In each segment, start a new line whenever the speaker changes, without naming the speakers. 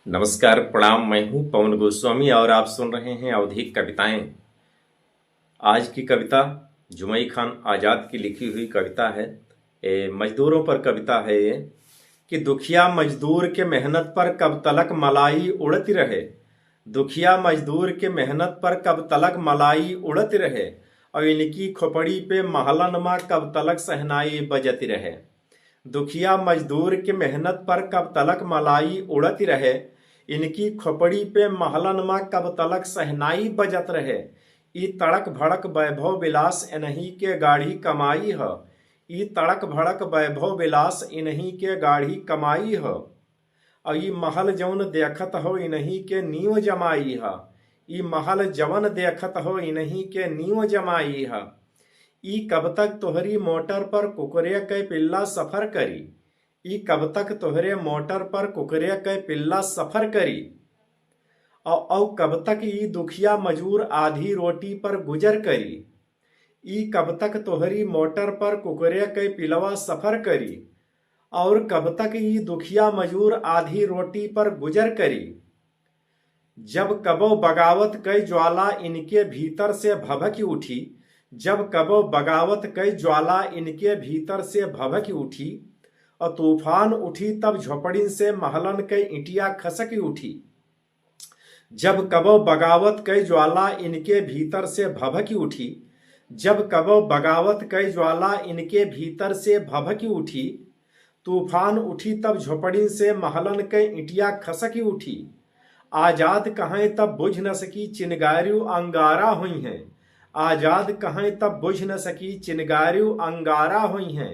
नमस्कार, प्रणाम। मैं हूं पवन गोस्वामी और आप सुन रहे हैं अवधी कविताएं। आज की कविता जुमई खान आज़ाद की लिखी हुई कविता है। मजदूरों पर कविता है ये कि दुखिया मजदूर के मेहनत पर कब तलक मलाई उड़ती रहे। दुखिया मजदूर के मेहनत पर कब तलक मलाई उड़ती रहे और इनकी खोपड़ी पे महलन माँ कब तलक सहनाई बजती रहे। दुखिया मजदूर के मेहनत पर कब तलक मलाई उड़ती रहे, इनकी खोपड़ी पे महलन माँ कब तलक सहनाई बजत रहे। ई तड़क भड़क वैभव विलास इन्हीं के गाढ़ी कमाई है। ई तड़क भड़क वैभव विलास इन्हीं के गाढ़ी कमाई है। और ई महल जौन देखत हो इन्हीं के नींव जमाई है। ई महल जवन देखत हो इन्हीं के नींव जमाई है। ई कब तक तोहरी मोटर पर कुकरे के पिल्ला सफर करी। ई कब तक तोहरे मोटर पर कुकरे के पिल्ला सफर करी। औ कब तक ई दुखिया मजूर आधी रोटी पर गुजर करी। ई कब तक तोहरी मोटर पर कुकरे के पिलवा सफर करी। और कब तक ई दुखिया मजूर आधी रोटी पर गुजर करी। जब कबो बगावत कई ज्वाला इनके भीतर से भभकी उठी। जब कबो बगावत कई ज्वाला इनके भीतर से भभकी उठी और तूफान उठी तब झोपड़िन से महलन के ईंटिया खसकी उठी। जब कबो बगावत कई ज्वाला इनके भीतर से भभकी उठी। जब कबो बगावत कई ज्वाला इनके भीतर से भभकी उठी। तूफान उठी तब झोपड़िन से महलन के ईंटिया खसकी उठी। आजाद कहें तब बुझ न सकी चिनगारियों अंगारा हुई हैं। आजाद कहें तब बुझ न सकी चिनगारियों अंगारा हुई हैं।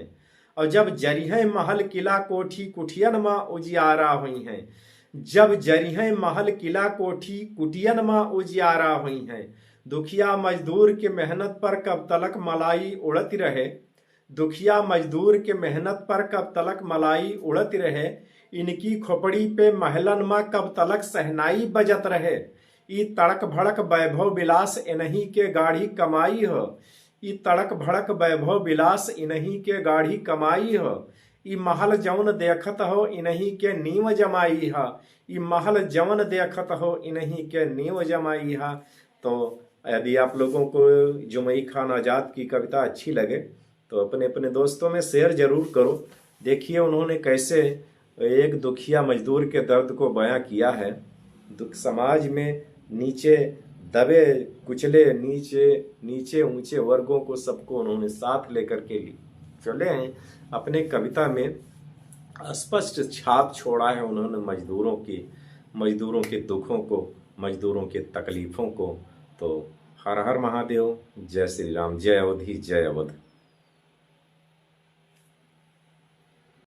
और जब जरिहे महल किला कोठी कुठियन माँ उजियारा हुई हैं। जब जरिहे महल किला कोठी कुटियन माँ उजियारा हुई हैं। दुखिया मजदूर के मेहनत पर कब तलक मलाई उड़ती रहे। दुखिया मजदूर के मेहनत पर कब तलक मलाई उड़ती रहे, इनकी खोपड़ी पे महलन माँ कब तलक सहनाई बजत रहे। ई तड़क भड़क वैभव विलास इन्हीं के गाढ़ी कमाई हो। ई तड़क भड़क वैभव विलास इन्हीं के गाढ़ी कमाई हो। ई महल जवन देखत हो इन्हीं के नींव जमाई है। ई महल जवन देखत हो इन्हीं के नींव जमाई है। तो यदि आप लोगों को जुमई खान आज़ाद की कविता अच्छी लगे तो अपने अपने दोस्तों में शेयर जरूर करो। देखिए उन्होंने कैसे एक दुखिया मजदूर के दर्द को बयां किया है। दुख समाज में नीचे दबे कुचले नीचे ऊंचे वर्गों को सबको उन्होंने साथ लेकर के चले हैं। अपने कविता में स्पष्ट छाप छोड़ा है उन्होंने मजदूरों के दुखों को, मजदूरों के तकलीफों को। तो हर हर महादेव, जय श्री राम, जय अवधि, जय अवध।